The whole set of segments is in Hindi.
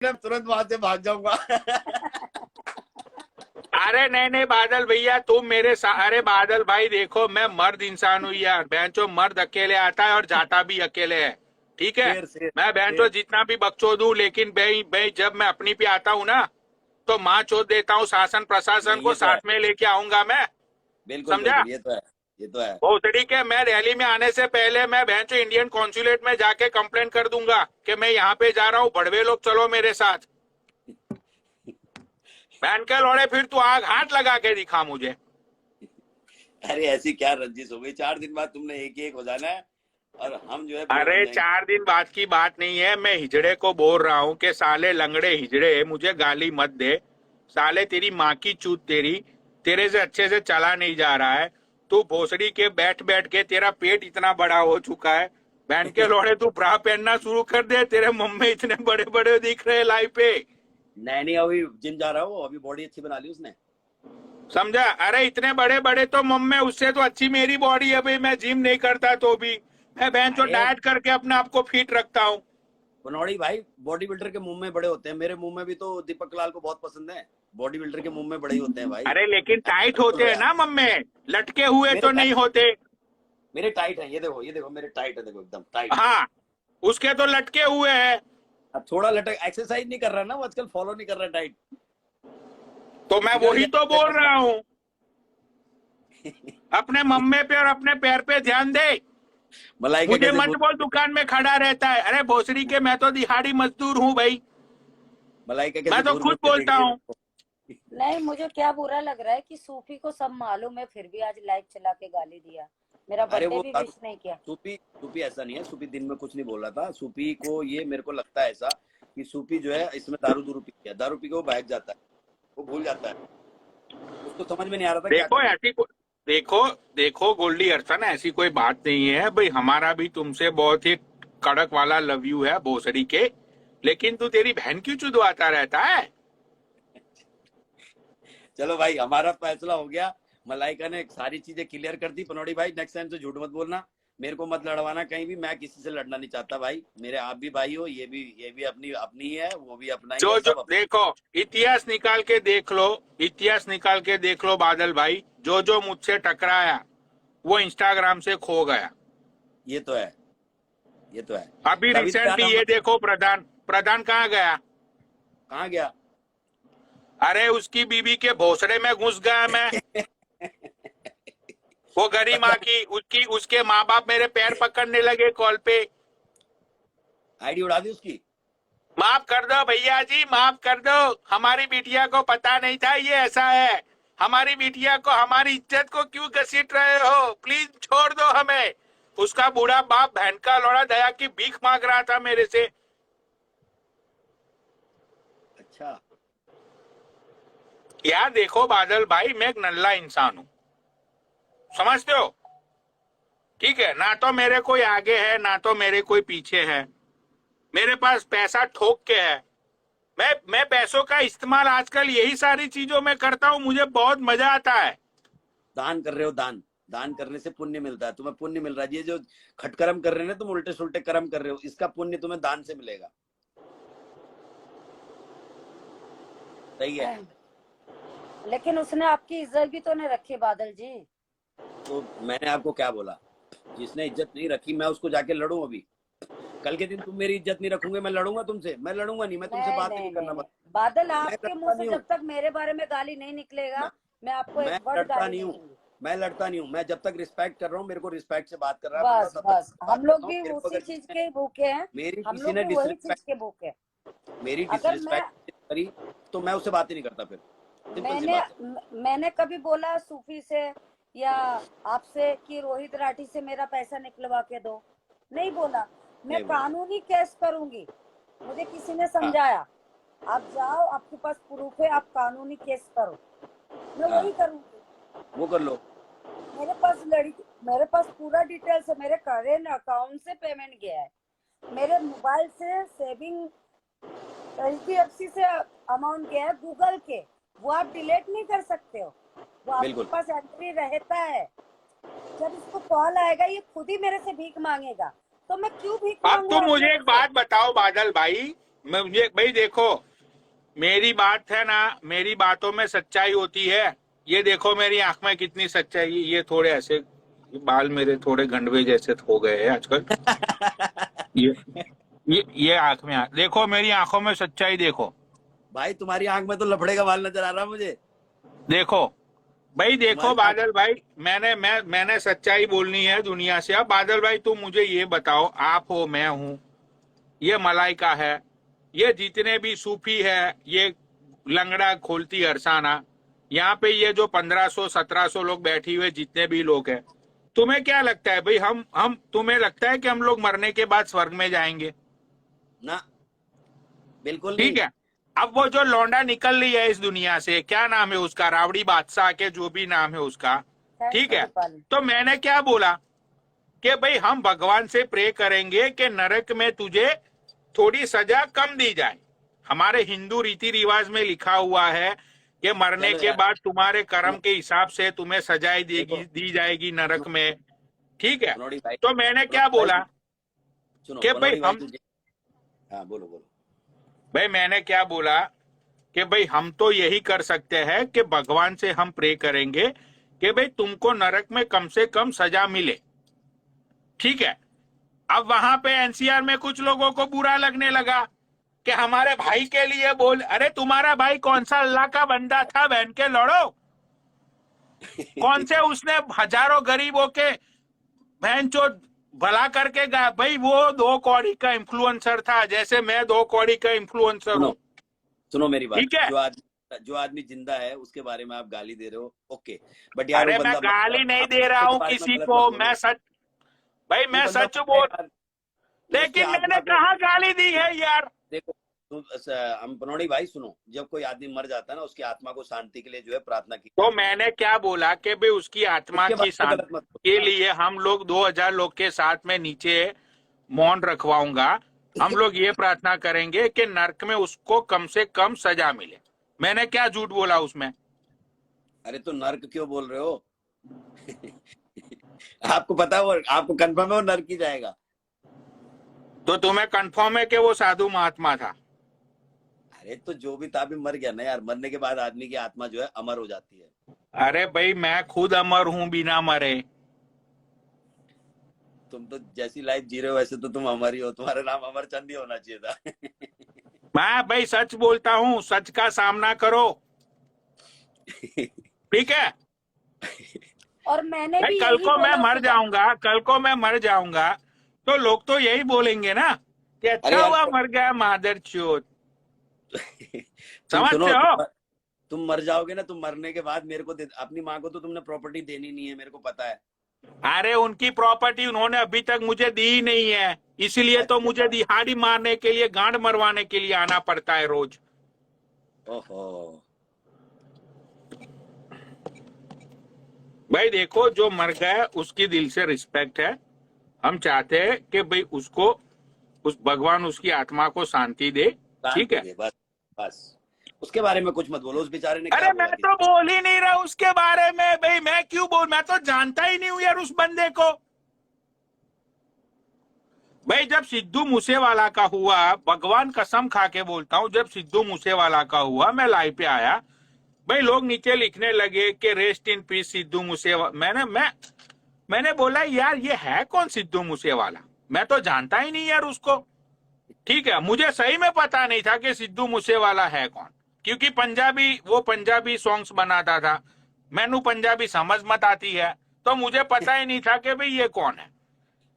तुरंत वहां से भाग जाऊंगा। अरे नहीं नहीं बादल भैया तुम मेरे अरे बादल भाई देखो मैं मर्द इंसान हूँ यार, बहनचो मर्द अकेले आता है और जाता भी अकेले है, ठीक है। शेर शेर मैं बहनचो शेर। जितना भी बकचोद हूँ, लेकिन भाई भाई जब मैं अपनी पे आता हूँ ना तो माँ चोद देता हूँ, शासन प्रशासन नहीं को ये तो है, साथ में लेके आऊंगा मैं। बिल्कुल समझा? बिल्कुल, ये तो है, ये तो है। भोसड़ी के मैं रैली में आने से पहले मैं बहनचो इंडियन कॉन्सुलेट में जाके कंप्लेन कर दूंगा कि मैं यहाँ पे जा रहा हूँ, बड़वे लोग चलो मेरे साथ। बहन के लौड़े फिर तू आग हाथ लगा के दिखा मुझे। अरे ऐसी क्या रंजिश हो गई, 4 दिन बाद तुमने एक एक हो जाना है और हम जो है बोर हो अरे जाएंगे। 4 दिन बाद की बात नहीं है, मैं हिजड़े को बोल रहा हूँ कि साले लंगड़े हिजड़े मुझे गाली मत दे। साले तेरी माँ की चूत तेरी, तेरे से अच्छे से चला नहीं जा रहा है। तू भोसड़ी के बैठ बैठ के तेरा पेट इतना बड़ा हो चुका है। बहन के लोड़े तू ब्रा पहनना शुरू कर दे, तेरे मम्मी इतने बड़े बड़े दिख रहे लाइव पे। नहीं नहीं, अभी जिम जा रहा हूँ, अभी बॉडी अच्छी बना ली उसने। समझा? अरे इतने बड़े बड़े तो मम्मी, उससे तो अच्छी मेरी बॉडी है भाई, मैं जिम नहीं करता तो भी मैं बहन चो अरे डाइट करके अपने आप को फिट रखता हूँ। बनौड़ी भाई, बॉडी बिल्डर के मुंह में बड़े होते हैं, मेरे मुंह में भी तो दीपक लाल को बहुत पसंद है। बॉडी बिल्डर के मुंह में बड़े ही होते हैं भाई। अरे लेकिन ऐसा टाइट मत होते बोलो हैं यार। ना मम्मी, लटके हुए मेरे तो नहीं टाइट, होते। मेरे टाइट है, ये देखो ये देखो, मेरे टाइट है, देखो एकदम टाइट। हाँ, उसके तो लटके हुए हैं। अब थोड़ा लटक, एक्सरसाइज नहीं कर रहा ना वो आजकल, फॉलो नहीं कर रहा डाइट, तो मैं बिगड़ वही तो बोल जाएगा। रहा हूँ, अपने मम्मे पे और अपने पैर पे ध्यान दे। मलाइका मुझे कैसे मत बोल, बोल दुकान में खड़ा रहता है, अरे भोसड़ी के मैं तो दिहाड़ी मजदूर हूँ भाई, मलाइका मैं कैसे तो घूर खुद घूर के देख बोलता रही है हूँ। मेरे को। नहीं, मुझे क्या बुरा लग रहा है कि सूफी को सब मालूम है फिर भी आज लाइव चला के गाली दिया, मेरा अरे बर्थडे वो भी दारू, विश नहीं किया। सूपी सूपी ऐसा नहीं है, सूपी दिन में कुछ नहीं बोल रहा था। सूपी को ये मेरे को लगता है ऐसा कि सूपी जो है इसमें दारू दूरू पी गया, दारू पी के वो बहक जाता है, वो भूल जाता है, उसको समझ में नहीं आ रहा था क्या देखो करना। ऐसी देखो देखो गोल्डी अर्चन, ऐसी कोई बात नहीं है भाई, हमारा भी तुमसे बहुत ही कड़क वाला लव यू है भोसड़ी के, लेकिन तू तेरी बहन क्यों चुदवाता रहता है? चलो भाई, हमारा फैसला हो गया, मलाइका ने सारी चीजें क्लियर कर दी। पनौड़ी भाई नेक्स्ट टाइम से झूठ मत बोलना, मेरे को मत लड़वाना कहीं भी, मैं किसी से लड़ना नहीं चाहता भाई। मेरे आप भी भाई हो, ये भी अपनी अपनी ही है, वो भी अपना ही है, जो जो सब अपना। देखो, इतिहास निकाल के देख लो, इतिहास निकाल के देख लो बादल भाई, जो जो मुझसे टकराया वो इंस्टाग्राम से खो गया। ये तो है, ये तो है। अभी तभी तो रिसेंटली यार ये देखो, प्रधान प्रधान कहाँ गया? कहाँ गया? अरे उसकी बीवी के भोसड़े में घुस गया मैं। वो गरीब माँ प्रधान, की, उसकी उसके माँ बाप मेरे पैर पकड़ने लगे कॉल पे। आईडी उड़ा दी उसकी। माफ कर दो भैया जी, माफ कर दो, हमारी बिटिया को पता नहीं था ये ऐसा है। हमारी बिटिया को, हमारी इज्जत को क्यों घसीट रहे हो? प्लीज छोड़ दो हमें। उसका बूढ़ा बाप बहन का लौड़ा दया की भीख मांग रहा था मेरे से। अच्छा, यार देखो बादल भाई, मैं एक नल्ला इंसान हूँ, समझते हो? ठीक है ना, तो मेरे कोई आगे है ना तो मेरे कोई पीछे है, मेरे पास पैसा ठोक के है। मैं पैसों का इस्तेमाल आजकल यही सारी चीजों में करता हूँ, मुझे बहुत मजा आता है। दान कर रहे हो, दान दान करने से पुण्य मिलता है, तुम्हें पुण्य मिल रहा है। ये जो खटकर्म कर रहे हैं ना तुम, उल्टे सुल्टे कर्म कर रहे हो, इसका पुण्य तुम्हें दान से मिलेगा। सही है। लेकिन उसने आपकी इज्जत भी तो नहीं रखी बादल जी। तो मैंने आपको क्या बोला? जिसने इज्जत नहीं रखी मैं उसको जाके लड़ूं अभी? कल के दिन तुम मेरी इज्जत नहीं रखोगे, मैं लड़ूंगा तुमसे? मैं लड़ूंगा नहीं, मैं तुमसे नहीं बात ही नहीं नहीं नहीं करना। नहीं बादल, मैं आपके मुंह लड़ता से नहीं हूँ, जब तक मेरे बारे में गाली नहीं मैं, निकलेगा मैं आपको मैं एक वर्ड लड़ता गाली नहीं नहीं हूँ, दूंगी। मैं लड़ता नहीं हूँ। मैं जब तक रिस्पेक्ट कर रहा हूँ, मेरे को रिस्पेक्ट से बात कर रहा है बंदा, बस तब तक बस, बात हम लोग करता हूँ। भी मेरे को उसी अगर चीज किसी ने, के भूखे हैं, मेरी हम किसी लोग ने भी वही चीज डिसरिस्पेक्ट, के भूखे हैं। मेरी अगर मैं डिसरिस्पेक्ट करी तो मैं उससे बात ही नहीं करता फिर, सिंपल सी मैंने बात है। मैंने कभी बोला सूफी से या आपसे कि रोहित राठी से मेरा पैसा निकलवा के दो? नहीं बोला। मैं नहीं बोला। कानूनी केस करूंगी, मुझे किसी ने हाँ समझाया, आप जाओ, आपके पास प्रूफ है, आप कानूनी केस करो, मैं वही हाँ, करूंगी। वो कर लो। मेरे पास पूरा डिटेल्स है, मेरे करेंट अकाउंट से पेमेंट गया है, मेरे मोबाइल से सेविंग HDFC से अमाउंट गया है, गूगल के, वो आप डिलीट नहीं कर सकते हो, वो आपके बिल्कुल। पास एंट्री रहता है। जब इसको कॉल आएगा ये खुद ही मेरे से भीख मांगेगा, तो मैं क्यों भीख अब मांगू तुम आप मुझे लोगों एक से? बात बताओ बादल भाई, मुझे भाई देखो, मेरी बात है ना, मेरी बातों में सच्चाई होती है। ये देखो मेरी आंख में कितनी सच्चाई है। ये थोड़े ऐसे बाल मेरे थोड़े गंडवे जैसे हो गए हैं आजकल। ये आंख में देखो, मेरी आंखों में सच्चाई देखो। भाई तुम्हारी आंख में तो लफड़े का बाल नजर आ रहा है मुझे। देखो भाई, देखो तुम्हारी आंख- बादल भाई, मैंने सच्चाई बोलनी है दुनिया से। अब बादल भाई तुम मुझे ये बताओ, आप हो, मैं हूं, ये मलाइका है, ये जितने भी सूफी है, ये लंगड़ा खोलती अरसाना, यहाँ पे ये जो 1500-1700 लोग बैठी हुए जितने भी लोग हैं, तुम्हें क्या लगता है भाई, हम तुम्हें लगता है कि हम लोग मरने के बाद स्वर्ग में जाएंगे? ना, बिल्कुल ठीक नहीं। है। अब वो जो लौंडा निकल रही है इस दुनिया से, क्या नाम है उसका, रावड़ी बादशाह के जो भी नाम है उसका, ठीक है, तो मैंने क्या बोला कि भाई हम भगवान से प्रे करेंगे कि नरक में तुझे थोड़ी सजा कम दी जाए। हमारे हिंदू रीति रिवाज में लिखा हुआ है कि मरने चलो के यार, बाद तुम्हारे कर्म के हिसाब से तुम्हें सजाएं दी जाएगी नरक में, ठीक है। बनोड़ी भाई, तो मैंने क्या बोला सुनो कि भाई बनोड़ी भाई हम, तुझे, हाँ बोलो बोलो। भाई मैंने क्या बोला कि भाई हम तो यही कर सकते हैं कि भगवान से हम प्रे करेंगे कि भाई तुमको नरक में कम से कम सजा मिले, ठीक है। अब वहां पे एनसीआर में कुछ लोगों को बुरा लगने लगा कि हमारे भाई के लिए बोल। अरे तुम्हारा भाई कौन सा अल्लाह का बंदा था, बहन के लड़ो? कौन से उसने हजारों गरीबों के बहन चोद भला करके गया? भाई वो 2 कौड़ी का इन्फ्लुएंसर था, जैसे मैं 2 कौड़ी का इन्फ्लुएंसर हूँ, सुनो मेरी बात, ठीक है। जो आदमी जिंदा है उसके बारे में आप गाली दे रहे हो, ओके, बट यार अरे वो मैं बंदा गाली नहीं दे रहा हूँ किसी को, मैं सच, भाई मैं सच बोल, लेकिन मैंने कहाँ गाली दी है यार? देखो हम बनोड़ी भाई सुनो, जब कोई आदमी मर जाता है ना, उसकी आत्मा को शांति के लिए जो है प्रार्थना की तो जाती है। मैंने क्या बोला कि भाई उसकी आत्मा उसके की बारे में शांति गलत मत बोलो। के लिए हम लोग 2000 लोग के साथ में नीचे मौन रखवाऊंगा। हम लोग ये प्रार्थना करेंगे कि नरक में उसको कम से कम सजा मिले। मैंने क्या झूठ बोला उसमें? अरे तो नर्क क्यों बोल रहे हो? आपको पता है, वो आपको कंफर्म है वो नर्क ही जाएगा? तो तुम्हें कंफर्म है कि वो साधु महात्मा था? अरे तो जो भी था, अभी मर गया ना यार, मरने के बाद आदमी की आत्मा जो है अमर हो जाती है। अरे भाई मैं खुद अमर हूं बिना मरे। तुम तो जैसी लाइफ जी रहे हो वैसे तो तुम अमर ही हो, तुम्हारा नाम अमरचंद ही होना चाहिए था। मैं भाई सच बोलता हूँ, सच का सामना करो, ठीक है। और मैंने भाई भी कल यही को मैं बोला मर सुबह। जाऊंगा, कल को मैं मर जाऊंगा, तो लोग तो यही बोलेंगे ना कि अरे अच्छा यार, हुआ मर गया मादर चोद। तुम सुनो, समझते हो? तुम मर जाओगे ना, तुम मरने के बाद मेरे को अपनी माँ को तो तुमने प्रॉपर्टी देनी नहीं है, मेरे को पता है। अरे उनकी प्रॉपर्टी उन्होंने अभी तक मुझे दी ही नहीं है, इसलिए तो मुझे दिहाड़ी मारने के लिए, गांड मरवाने के लिए आना पड़ता है रोज। ओहो, भाई देखो, जो मर गया उसकी दिल से रिस्पेक्ट है। हम चाहते हैं कि भाई उसको, उस भगवान उसकी आत्मा को शांति दे, ठीक है। बस बस उसके बारे में कुछ मत बोलो, उस बेचारे ने अरे क्या मैं बोला तो बोल ही नहीं रहा उसके बारे में भाई, मैं क्यों बोल, मैं तो जानता ही नहीं हूं यार उस बंदे को। भाई जब सिद्धू मूसेवाला का हुआ, भगवान कसम खा के बोलता हूं, जब सिद्धू मूसेवाला का हुआ मैं लाइव पे आया, भाई लोग नीचे लिखने लगे कि rest in peace Sidhu Moosewala. मैंने बोला यार ये है कौन सिद्धू मूसेवाला? मैं तो जानता ही नहीं यार उसको, ठीक है। मुझे सही में पता नहीं था कि सिद्धू मूसेवाला है कौन, क्योंकि वो पंजाबी सॉन्ग्स बनाता था, मैनू पंजाबी समझ मत आती है, तो मुझे पता ही नहीं था कि भाई ये कौन है।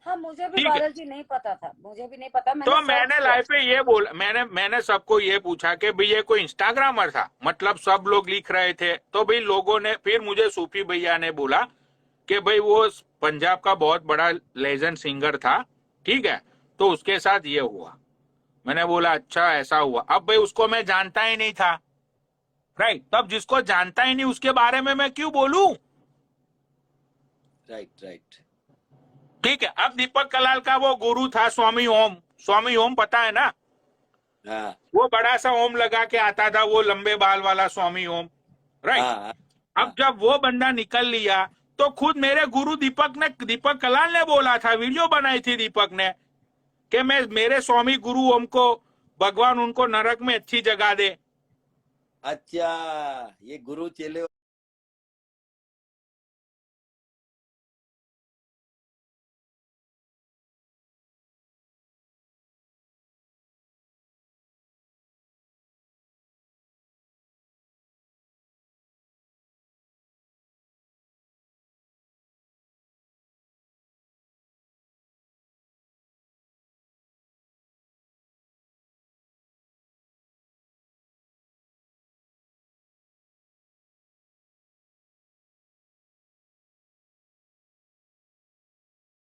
हाँ, मुझे भी ठीक है। बादल जी नहीं पता था, मुझे भी नहीं पता। तो मैंने लाइव पे ये बोला, मैंने सबको ये पूछा कि भाई ये कोई इंस्टाग्रामर था, मतलब सब लोग लिख रहे थे, तो भाई लोगों ने, फिर मुझे सूफी भैया ने बोला कि भाई वो पंजाब का बहुत बड़ा लेजेंड सिंगर था, ठीक है, तो उसके साथ ये हुआ। मैंने बोला अच्छा ऐसा हुआ। अब भाई उसको मैं जानता ही नहीं था, राइट, तब जिसको जानता ही नहीं उसके बारे में मैं क्यों बोलूं? राइट, ठीक है। अब दीपक कलाल का वो गुरु था स्वामी ओम, पता है ना? हाँ वो बड़ा सा ओम लगा के आता था, वो लंबे बाल वाला स्वामी ओम, राइट। हाँ, अब जब वो बंदा निकल लिया, तो खुद मेरे गुरु दीपक कलाल ने बोला था, वीडियो बनाई थी दीपक ने, कि मैं मेरे स्वामी गुरु ओम को भगवान उनको नरक में अच्छी जगह दे। अच्छा, ये गुरु चेले